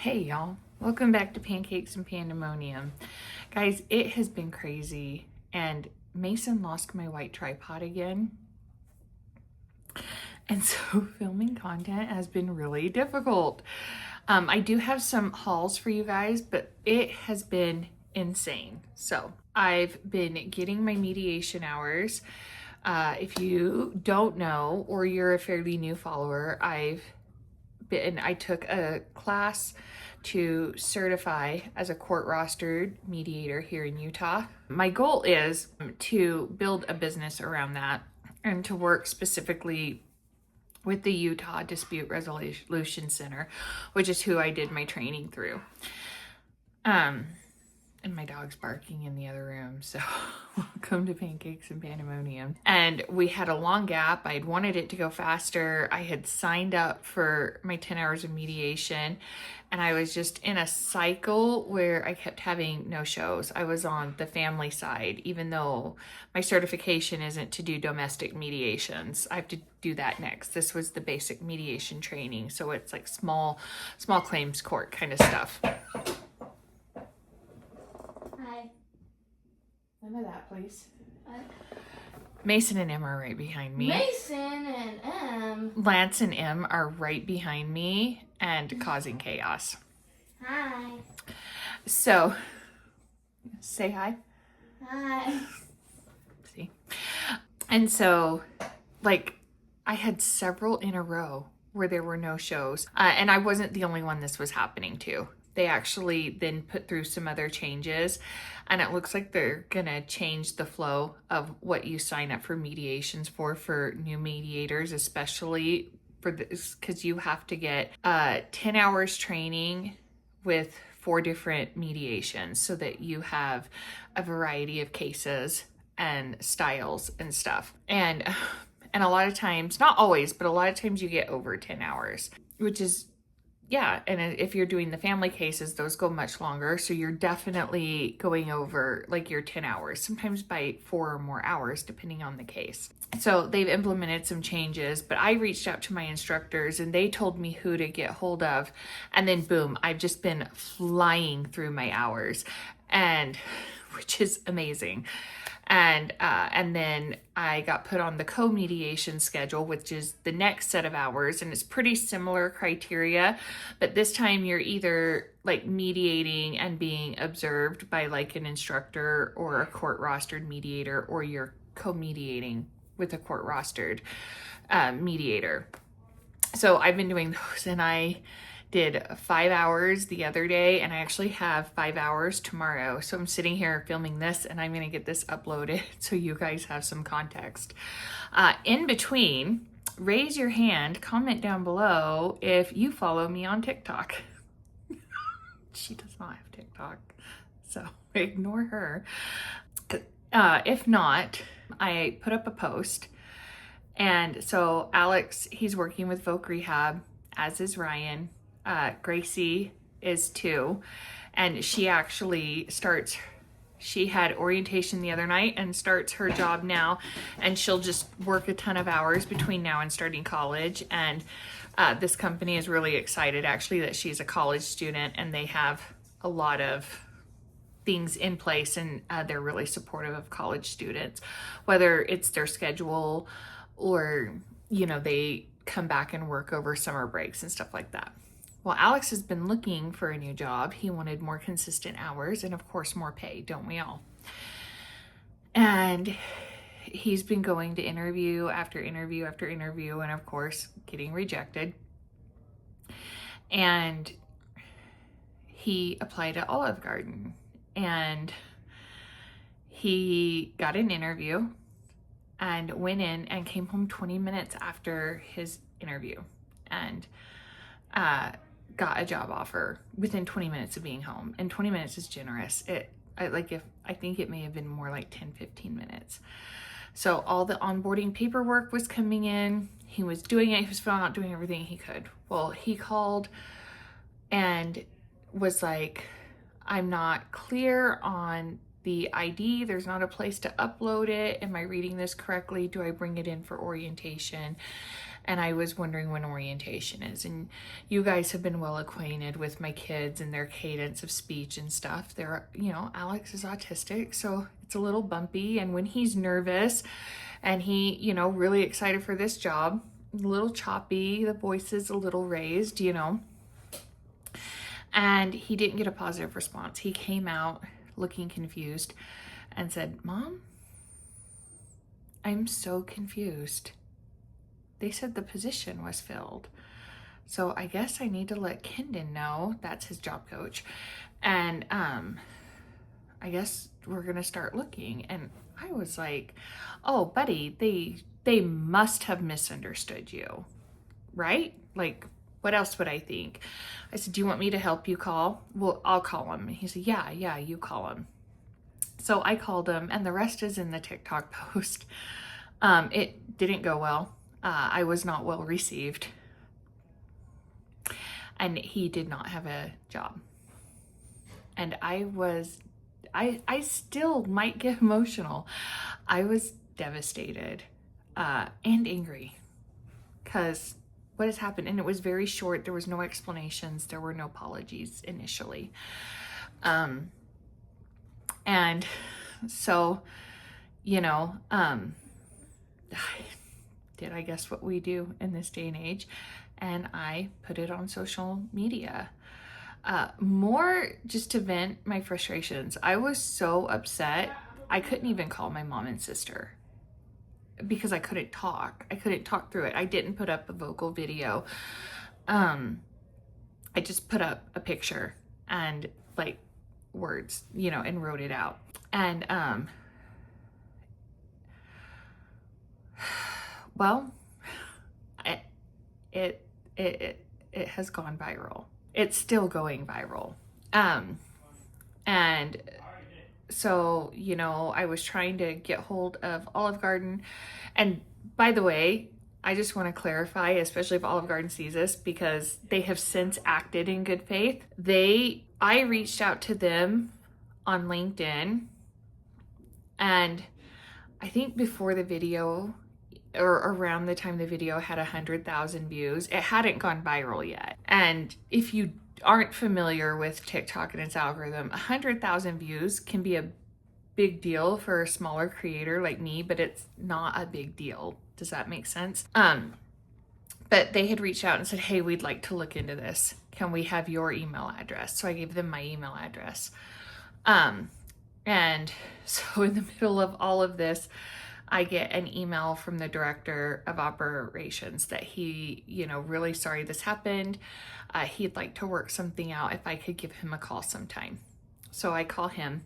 Hey y'all, welcome back to Pancakes and Pandemonium. Guys, it has been crazy and Mason lost my white tripod again. And so filming content has been really difficult. I do have some hauls for you guys, but it has been insane. So I've been getting my mediation hours. If you don't know, or you're a fairly new follower, I took a class to certify as a court rostered mediator here in Utah. My goal is to build a business around that and to work specifically with the Utah Dispute Resolution Center, which is who I did my training through. And my dog's barking in the other room, so welcome to Pancakes and Pandemonium. And we had a long gap. I had wanted it to go faster. I had signed up for my 10 hours of mediation, and I was just in a cycle where I kept having no-shows. I was on the family side, even though my certification isn't to do domestic mediations. I have to do that next. This was the basic mediation training, so it's like small claims court kind of stuff. None of that, please. Mason and Em are right behind me. Mason and Em. Lance and Em are right behind me and causing chaos. Hi. So, say hi. Hi. See? And so, like, I had several in a row where there were no shows. And I wasn't the only one this was happening to. They actually then put through some other changes, and it looks like they're gonna change the flow of what you sign up for mediations for new mediators, especially for this, because you have to get 10 hours training with 4 different mediations so that you have a variety of cases and styles and stuff. And a lot of times, not always, but a lot of times you get over 10 hours, which is, yeah, and if you're doing the family cases, those go much longer. So you're definitely going over like your 10 hours, sometimes by 4 or more hours, depending on the case. So they've implemented some changes, but I reached out to my instructors and they told me who to get hold of. And then boom, I've just been flying through my hours, and which is amazing. And then I got put on the co-mediation schedule, which is the next set of hours, and it's pretty similar criteria, but this time you're either like mediating and being observed by like an instructor or a court rostered mediator, or you're co-mediating with a court rostered mediator. So I've been doing those, and I did 5 hours the other day, and I actually have 5 hours tomorrow. So I'm sitting here filming this, and I'm going to get this uploaded so you guys have some context. In between, raise your hand, comment down below if you follow me on TikTok. She does not have TikTok, so ignore her. If not, I put up a post. And so Alex, he's working with Voc Rehab, as is Ryan. Gracie is too, and she actually she had orientation the other night and starts her job now, and she'll just work a ton of hours between now and starting college. And this company is really excited actually that she's a college student, and they have a lot of things in place, and they're really supportive of college students, whether it's their schedule or, you know, they come back and work over summer breaks and stuff like that. Well, Alex has been looking for a new job. He wanted more consistent hours and, of course, more pay, don't we all? And he's been going to interview after interview after interview and, of course, getting rejected. And he applied at Olive Garden, and he got an interview and went in and came home 20 minutes after his interview, and got a job offer within 20 minutes of being home. And 20 minutes is generous. I think it may have been more like 10-15 minutes. So all the onboarding paperwork was coming in. He was doing it. He was filling out, doing everything he could. Well, he called and was like, I'm not clear on the ID. There's not a place to upload it. Am I reading this correctly? Do I bring it in for orientation? and I was wondering when orientation is. And you guys have been well acquainted with my kids and their cadence of speech and stuff. They're, Alex is autistic, so it's a little bumpy. And when he's nervous and he, really excited for this job, a little choppy, the voice is a little raised, And he didn't get a positive response. He came out looking confused and said, "Mom, I'm so confused. They said the position was filled. So I guess I need to let Kendon know," that's his job coach, "and I guess we're gonna start looking." And I was like, "Oh, buddy, they must have misunderstood you, right? Like, what else would I think?" I said, "Do you want me to help you call?" "Well, I'll call him." And he said, yeah, you call him." So I called him, and the rest is in the TikTok post. It didn't go well. I was not well received. And he did not have a job. And I still might get emotional. I was devastated and angry because what has happened, and it was very short. There was no explanations. There were no apologies initially. And so, did I guess what we do in this day and age, and I put it on social media. More just to vent my frustrations. I was so upset. I couldn't even call my mom and sister because I couldn't talk. I couldn't talk through it. I didn't put up a vocal video. I just put up a picture and like words, and wrote it out. And well, it has gone viral. It's still going viral. And so, I was trying to get hold of Olive Garden. And by the way, I just want to clarify, especially if Olive Garden sees this, because they have since acted in good faith. I reached out to them on LinkedIn, and I think before the video, or around the time the video had 100,000 views, it hadn't gone viral yet. And if you aren't familiar with TikTok and its algorithm, 100,000 views can be a big deal for a smaller creator like me, but it's not a big deal. Does that make sense? But they had reached out and said, "Hey, we'd like to look into this. Can we have your email address?" So I gave them my email address. And so in the middle of all of this, I get an email from the director of operations that he, really sorry this happened. He'd like to work something out if I could give him a call sometime. So I call him.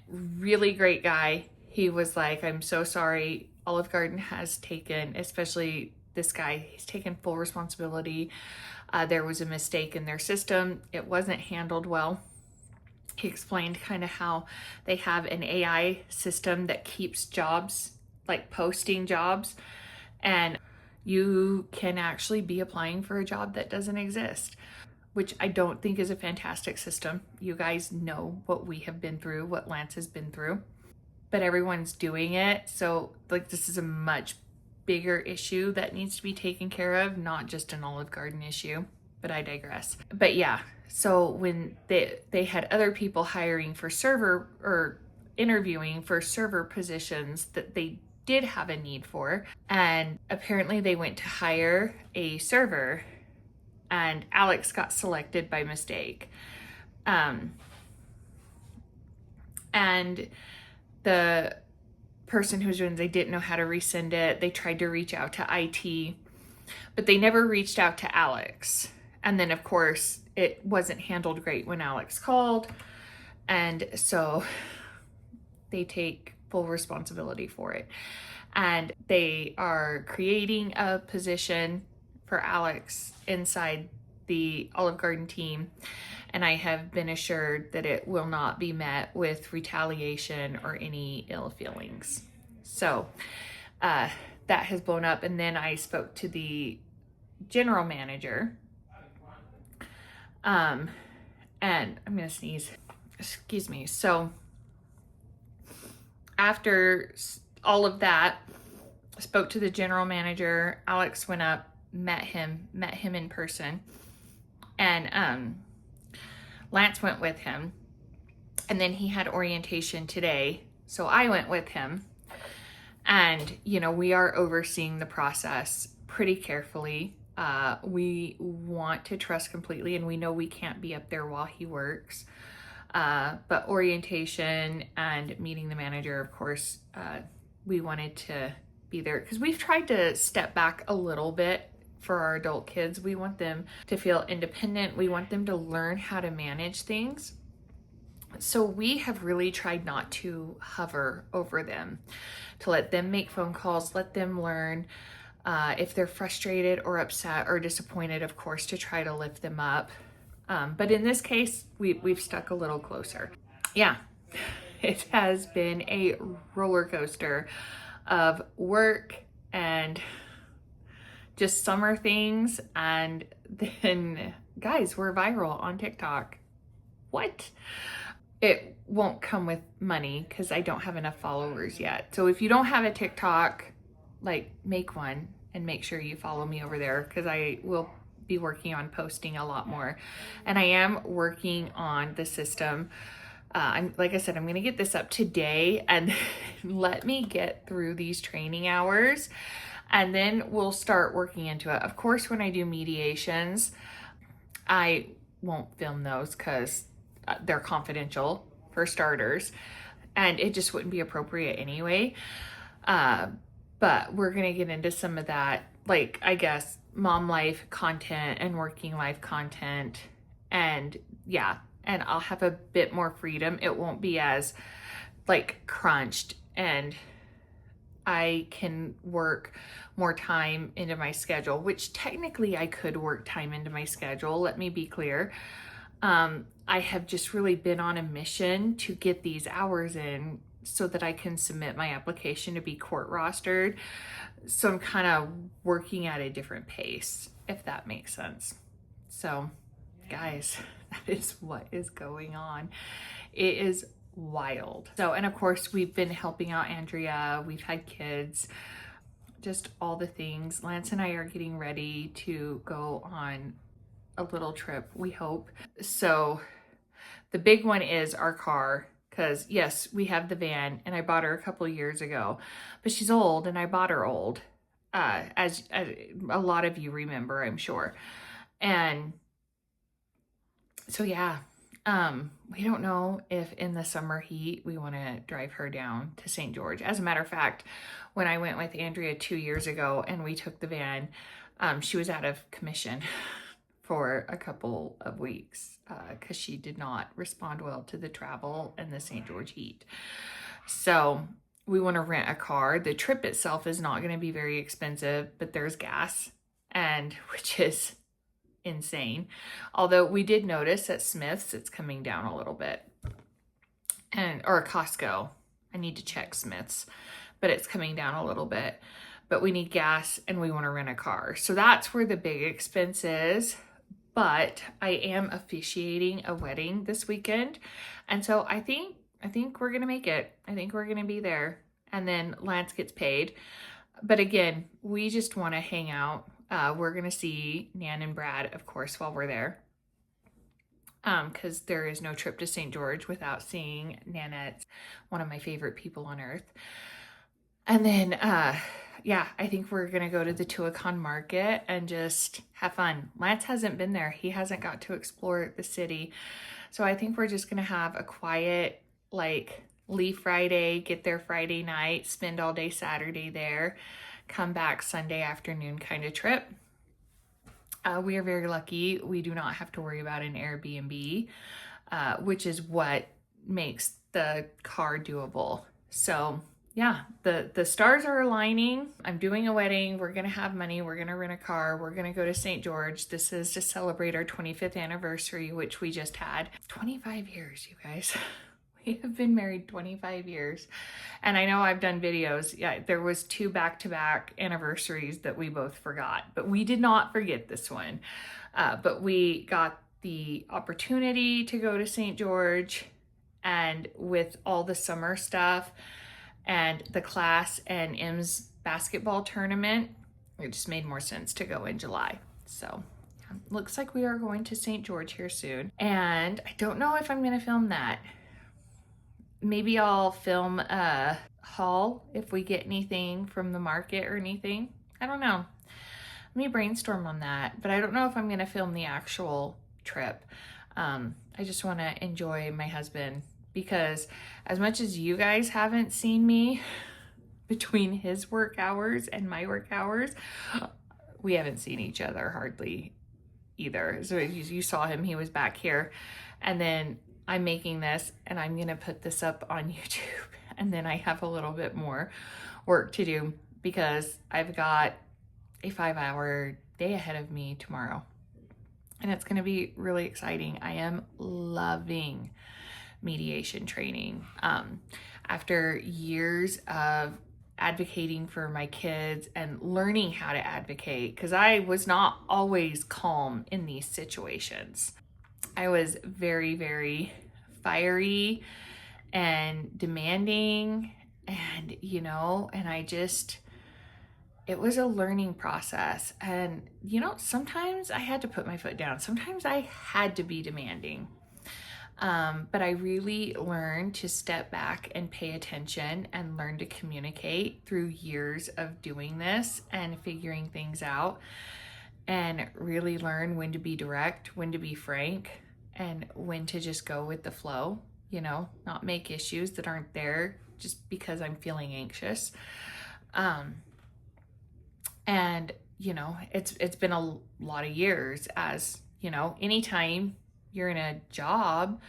Really great guy. He was like, "I'm so sorry. Olive Garden has taken, especially this guy, he's taken full responsibility. There was a mistake in their system. It wasn't handled well." He explained kind of how they have an AI system that keeps jobs, like posting jobs, and you can actually be applying for a job that doesn't exist, which I don't think is a fantastic system. You guys know what we have been through, what Lance has been through, but everyone's doing it. So this is a much bigger issue that needs to be taken care of, not just an Olive Garden issue, but I digress. But yeah, so when they had other people hiring for server or interviewing for server positions that they did have a need for, and apparently they went to hire a server and Alex got selected by mistake. And the person who was doing, they didn't know how to resend it. They tried to reach out to IT, but they never reached out to Alex. And then of course it wasn't handled great when Alex called. And so they take full responsibility for it. And they are creating a position for Alex inside the Olive Garden team. And I have been assured that it will not be met with retaliation or any ill feelings. So that has blown up. And then I spoke to the general manager. And I'm going to sneeze. Excuse me. So after all of that, spoke to the general manager. Alex went up, met him in person, and Lance went with him. And then he had orientation today, so I went with him. And, we are overseeing the process pretty carefully. We want to trust completely, and we know we can't be up there while he works. But orientation and meeting the manager, of course, we wanted to be there because we've tried to step back a little bit for our adult kids. We want them to feel independent. We want them to learn how to manage things. So we have really tried not to hover over them, to let them make phone calls, let them learn. If they're frustrated or upset or disappointed, of course, to try to lift them up. But in this case, we've stuck a little closer. Yeah, it has been a roller coaster of work and just summer things. And then, guys, we're viral on TikTok. What? It won't come with money because I don't have enough followers yet. So if you don't have a TikTok, make one and make sure you follow me over there because I will be working on posting a lot more. And I am working on the system. Like I said, I'm going to get this up today and let me get through these training hours and then we'll start working into it. Of course, when I do mediations, I won't film those because they're confidential for starters, and it just wouldn't be appropriate anyway. But we're going to get into some of that, I guess, mom life content and working life content. And yeah, and I'll have a bit more freedom. It won't be as crunched, and I can work more time into my schedule, which technically I could work time into my schedule. Let me be clear. I have just really been on a mission to get these hours in so that I can submit my application to be court rostered. So I'm kind of working at a different pace, if that makes sense. So guys, that is what is going on. It is wild. So, and of course we've been helping out Andrea. We've had kids, just all the things. Lance and I are getting ready to go on a little trip, we hope. So the big one is our car, because yes, we have the van and I bought her a couple of years ago, but she's old and I bought her old, as a lot of you remember, I'm sure. And so yeah, we don't know if in the summer heat we want to drive her down to St. George. As a matter of fact, when I went with Andrea 2 years ago and we took the van, she was out of commission for a couple of weeks because she did not respond well to the travel and the St. George heat. So we want to rent a car. The trip itself is not going to be very expensive, but there's gas, and which is insane. Although we did notice at Smith's it's coming down a little bit, or Costco. I need to check Smith's, but it's coming down a little bit. But we need gas and we want to rent a car. So that's where the big expense is. But I am officiating a wedding this weekend. And so I think we're going to make it. I think we're going to be there. And then Lance gets paid. But again, we just want to hang out. We're going to see Nan and Brad, of course, while we're there. Because there is no trip to St. George without seeing Nanette, one of my favorite people on earth. And then, yeah, I think we're going to go to the Tuacahn market and just have fun. Lance hasn't been there. He hasn't got to explore the city. So I think we're just going to have a quiet, leave Friday, get there Friday night, spend all day Saturday there, come back Sunday afternoon kind of trip. We are very lucky. We do not have to worry about an Airbnb, which is what makes the car doable. So yeah, the stars are aligning. I'm doing a wedding. We're going to have money. We're going to rent a car. We're going to go to St. George. This is to celebrate our 25th anniversary, which we just had. 25 years, you guys. We have been married 25 years. And I know I've done videos. Yeah, there was 2 back-to-back anniversaries that we both forgot, but we did not forget this one. But we got the opportunity to go to St. George, and with all the summer stuff and the class and M's basketball tournament, it just made more sense to go in July. So looks like we are going to St. George here soon. And I don't know if I'm going to film that. Maybe I'll film a haul if we get anything from the market or anything. I don't know. Let me brainstorm on that. But I don't know if I'm going to film the actual trip. I just want to enjoy my husband, because as much as you guys haven't seen me between his work hours and my work hours, we haven't seen each other hardly either. So you saw him, he was back here, and then I'm making this and I'm gonna put this up on YouTube, and then I have a little bit more work to do because I've got a 5-hour day ahead of me tomorrow, and it's gonna be really exciting. I am loving mediation training. After years of advocating for my kids and learning how to advocate, because I was not always calm in these situations. I was very, very fiery and demanding, and it was a learning process. And sometimes I had to put my foot down. Sometimes I had to be demanding. But I really learned to step back and pay attention and learn to communicate through years of doing this and figuring things out, and really learn when to be direct, when to be frank, and when to just go with the flow, not make issues that aren't there just because I'm feeling anxious. And it's been a lot of years, as anytime you're in a job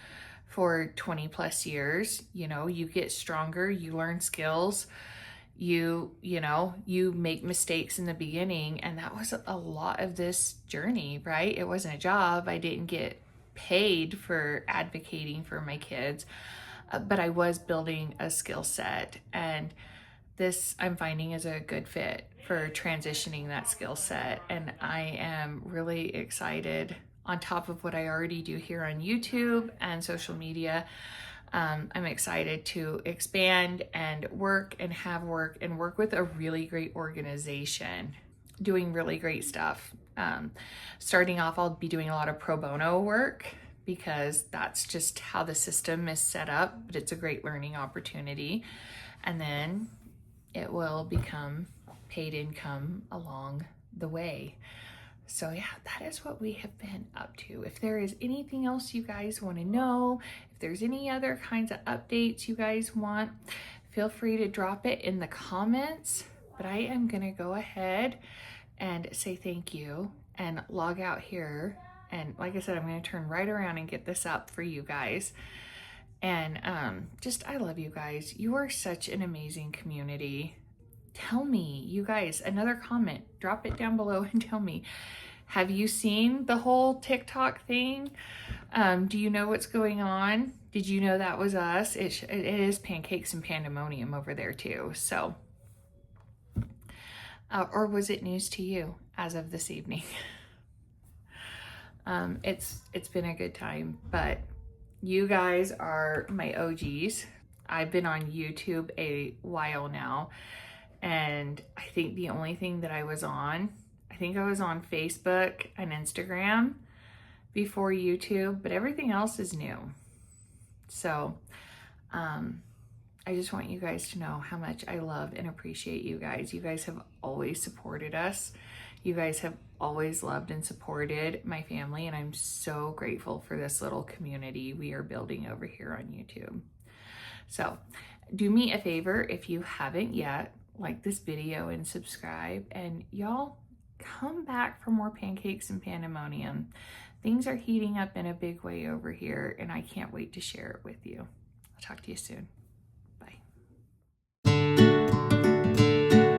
for 20 plus years, you get stronger, you learn skills, you make mistakes in the beginning. And that was a lot of this journey, right? It wasn't a job. I didn't get paid for advocating for my kids, but I was building a skill set, and this I'm finding is a good fit for transitioning that skill set. And I am really excited, on top of what I already do here on YouTube and social media. I'm excited to expand and work with a really great organization doing really great stuff. Starting off, I'll be doing a lot of pro bono work because that's just how the system is set up, but it's a great learning opportunity. And then it will become paid income along the way. So yeah, that is what we have been up to. If there is anything else you guys want to know, if there's any other kinds of updates you guys want, feel free to drop it in the comments. But I am going to go ahead and say thank you and log out here. And like I said, I'm going to turn right around and get this up for you guys. And I love you guys. You are such an amazing community. Tell me, you guys, another comment, drop it down below and tell me, have you seen the whole TikTok thing? Do you know what's going on? Did you know that was us? It is Pancakes and Pandemonium over there too. So, or was it news to you as of this evening? It's been a good time, but you guys are my OGs. I've been on YouTube a while now. And I think the only thing that I was on Facebook and Instagram before YouTube, but everything else is new. So I just want you guys to know how much I love and appreciate you guys. You guys have always supported us. You guys have always loved and supported my family, and I'm so grateful for this little community we are building over here on YouTube. So do me a favor, if you haven't yet, like this video and subscribe, and y'all come back for more Pancakes and Pandemonium. Things are heating up in a big way over here, and I can't wait to share it with you. I'll talk to you soon.